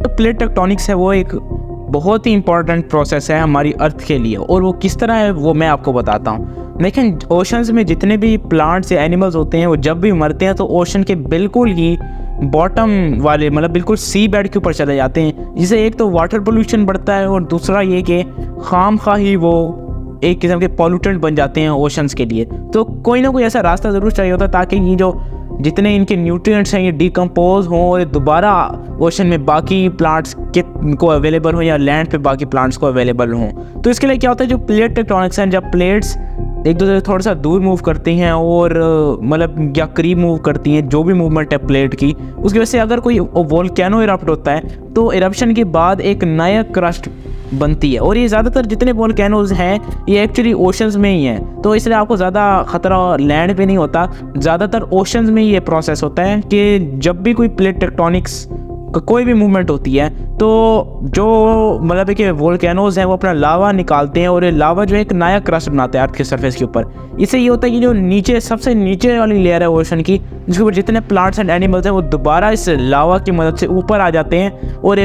तो plate tectonics है वो एक बहुत ही इंपॉर्टेंट प्रोसेस है हमारी अर्थ के लिए, और वो किस तरह है वो मैं आपको बताता हूँ। लेकिन ओशंस में जितने भी प्लांट्स या एनिमल्स होते हैं वो जब भी मरते हैं तो ओशन के बिल्कुल ही बॉटम वाले मतलब बिल्कुल सी बेड के ऊपर चले जाते हैं, जिससे एक तो वाटर पोल्यूशन बढ़ता है और दूसरा ये कि खामखा ही वो एक किस्म के पॉल्यूटेंट बन जाते हैं ओशंस के लिए। तो कोई ना कोई ऐसा रास्ता ज़रूर चाहिए होता है ताकि ये जो जितने इनके न्यूट्रिएंट्स हैं ये डिकम्पोज हों और दोबारा ओशन में बाकी प्लांट्स के को अवेलेबल हों या लैंड पे बाकी प्लांट्स को अवेलेबल हों। तो इसके लिए क्या होता है, जो प्लेट टेक्टोनिक्स हैं, जब प्लेट्स एक दूसरे से थोड़ा सा दूर मूव करती हैं और मतलब या करीब मूव करती हैं, जो भी मूवमेंट है प्लेट की, उसकी वजह से अगर कोई वोल्केनो इरप्ट होता है तो इरप्शन के बाद एक नया क्रस्ट बनती है। और ये ज़्यादातर जितने वोल्केनोज हैं ये एक्चुअली ओशंस में ही हैं, तो इसलिए आपको ज़्यादा ख़तरा लैंड पे नहीं होता, ज़्यादातर ओशंस में ये प्रोसेस होता है कि जब भी कोई प्लेट टेक्टोनिक्स कोई भी मूवमेंट होती है तो जो मतलब कि वोल्केनोज हैं वो अपना लावा निकालते हैं और ये लावा जो है एक नया क्रस्ट बनाता है अर्थ के सरफेस के ऊपर। इससे ये होता है कि जो नीचे सबसे नीचे वाली लेयर है ओशन की, जिसके ऊपर जितने प्लांट्स एंड एनिमल्स हैं वो दोबारा इस लावा की मदद से ऊपर आ जाते हैं और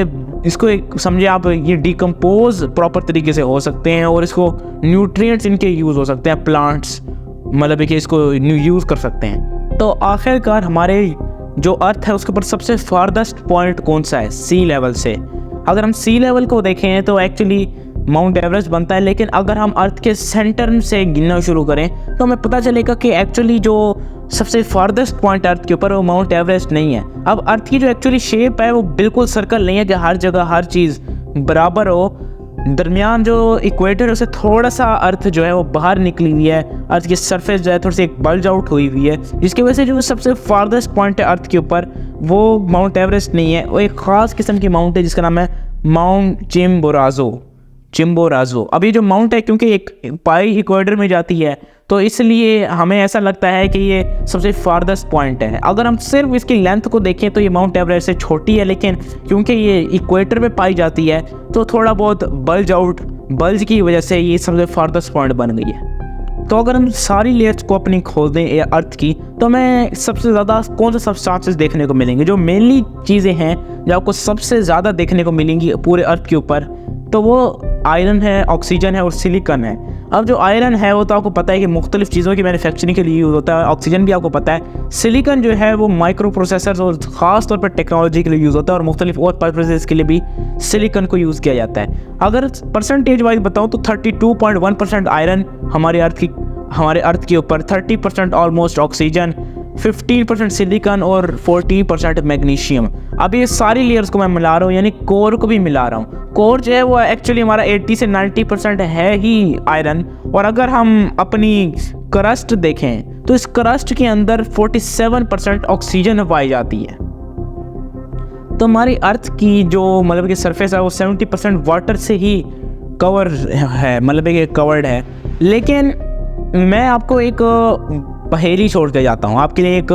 इसको एक समझे आप ये डिकम्पोज प्रॉपर तरीके से हो सकते हैं और इसको न्यूट्रिएंट्स इनके यूज़ हो सकते हैं, प्लांट्स मतलब कि इसको यूज़ कर सकते हैं। तो आखिरकार हमारे जो अर्थ है उसके ऊपर सबसे फारदेस्ट पॉइंट कौन सा है सी लेवल से। अगर हम सी लेवल को देखें तो एक्चुअली माउंट एवरेस्ट बनता है, लेकिन अगर हम अर्थ के सेंटर से गिनना शुरू करें तो हमें पता चलेगा कि एक्चुअली जो सबसे फारदेस्ट पॉइंट अर्थ के ऊपर वो माउंट एवरेस्ट नहीं है। अब अर्थ की जो एक्चुअली शेप है वो बिल्कुल सर्कल नहीं है कि हर जगह हर चीज़ बराबर हो। दरमियान जो इक्वेटर है उसे थोड़ा सा अर्थ जो है वो बाहर निकली हुई है, अर्थ की सरफेस जो है थोड़ी सी एक बल्ज आउट हुई हुई है, जिसकी वजह से जो सबसे फारदेस्ट पॉइंट है अर्थ के ऊपर वो माउंट एवरेस्ट नहीं है, वो एक ख़ास किस्म की माउंट है जिसका नाम है माउंट चिम्बोराजो। अब ये जो माउंट है क्योंकि एक पाई इक्वेटर में जाती है तो इसलिए हमें ऐसा लगता है कि ये सबसे फारदेस्ट पॉइंट है। अगर हम सिर्फ इसकी लेंथ को देखें तो ये माउंट एवरेस्ट से छोटी है, लेकिन क्योंकि ये इक्वेटर पे पाई जाती है तो थोड़ा बहुत बल्ज की वजह से ये सबसे फारदेस्ट पॉइंट बन गई है। तो अगर हम सारी लेयर्स को अपनी खोल दें अर्थ की तो हमें सबसे ज़्यादा कौन से सब्सटेंसेस देखने को मिलेंगे, जो मेनली चीज़ें हैं जो आपको सबसे ज़्यादा देखने को मिलेंगी पूरे अर्थ के ऊपर, तो वो आयरन है, ऑक्सीजन है और सिलिकॉन है। अब जो आयरन है वो तो आपको पता है कि मुख्तलिफ़ चीज़ों की मैन्युफैक्चरिंग के लिए यूज़ होता है, ऑक्सीजन भी आपको पता है। सिलिकॉन जो है वो माइक्रो प्रोसेसर्स और ख़ास तौर पर टेक्नोलॉजी के लिए यूज़ होता है और मुख्तलिफ और पर्पसेस के लिए भी सिलिकॉन को यूज़ किया जाता है। अगर परसेंटेज वाइज बताऊँ तो 32.1% आयरन हमारे अर्थ के ऊपर, 30% ऑलमोस्ट ऑक्सीजन, 15% सिलिकॉन और 40% मैग्नीशियम। अब ये सारी लेयर्स को मैं मिला रहा हूँ, यानी कोर को भी मिला रहा हूँ। कोर जो है वो एक्चुअली हमारा 80 से 90% है ही आयरन, और अगर हम अपनी क्रस्ट देखें तो इस क्रस्ट के अंदर 47% ऑक्सीजन पाई जाती है। तो हमारी अर्थ की जो मतलब कि सरफेस है वो 70% वाटर से ही कवर है, मतलब कि कवर्ड है। लेकिन मैं आपको एक पहेली छोड़ के जाता हूँ, आपके लिए एक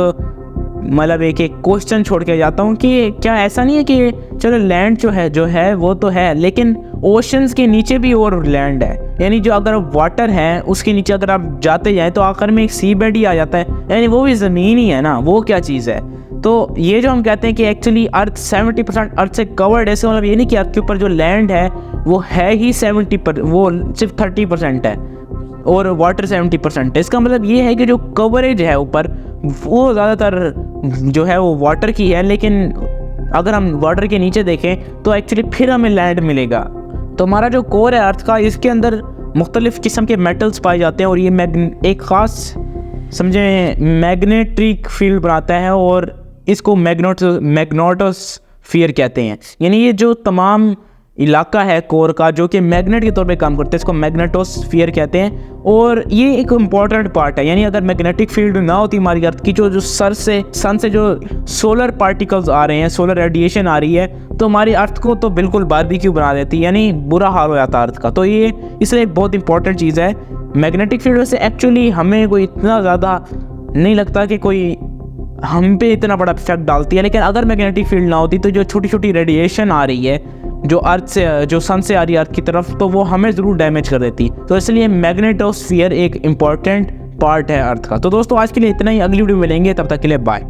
मतलब एक क्वेश्चन छोड़ के जाता हूँ कि क्या ऐसा नहीं है कि चलो लैंड जो है वो तो है, लेकिन ओशंस के नीचे भी और लैंड है, यानी जो अगर वाटर है उसके नीचे अगर आप जाते जाएं तो आखिर में एक सी बेड ही आ जाता है, यानी वो भी ज़मीन ही है ना, वो क्या चीज़ है। तो ये जो हम कहते हैं कि एक्चुअली अर्थ 70% अर्थ से कवर्ड है, इसका मतलब ये नहीं कि अर्थ के ऊपर जो लैंड है वो है ही 70%, वो सिर्फ 30% है और वाटर 70% है। इसका मतलब ये है कि जो कवरेज है ऊपर वो ज़्यादातर जो है वो वाटर की है, लेकिन अगर हम वाटर के नीचे देखें तो एक्चुअली फिर हमें लैंड मिलेगा। तो हमारा जो कोर है अर्थ का, इसके अंदर मुख्तलिफ़ किस्म के मेटल्स पाए जाते हैं और ये एक ख़ास समझे मैग्नेटिक फील्ड बनाता है और इसको मैग्नेटोस्फीयर कहते हैं। यानी ये जो तमाम इलाका है कोर का जो कि मैग्नेट के तौर पे काम करते हैं, इसको मैग्नेटोस्फीयर कहते हैं। और ये एक इम्पॉर्टेंट पार्ट है, यानी अगर मैग्नेटिक फील्ड ना होती हमारी अर्थ की, जो सन से जो सोलर पार्टिकल्स आ रहे हैं, सोलर रेडिएशन आ रही है, तो हमारी अर्थ को तो बिल्कुल बारबेक्यू बना देती है, यानी बुरा हाल हो जाता है अर्थ का। तो ये इसलिए बहुत इंपॉर्टेंट चीज़ है मैग्नेटिक फील्ड। वैसे एक्चुअली हमें कोई इतना ज़्यादा नहीं लगता कि कोई हम पे इतना बड़ा इफेक्ट डालती है, लेकिन अगर मैग्नेटिक फील्ड ना होती तो जो छोटी छोटी रेडिएशन आ रही है जो अर्थ से, जो सन से आ रही है अर्थ की तरफ, तो वो हमें ज़रूर डैमेज कर देती। तो इसलिए मैग्नेटोस्फीयर एक इम्पॉर्टेंट पार्ट है अर्थ का। तो दोस्तों आज के लिए इतना ही, अगली वीडियो मिलेंगे, तब तक के लिए बाय।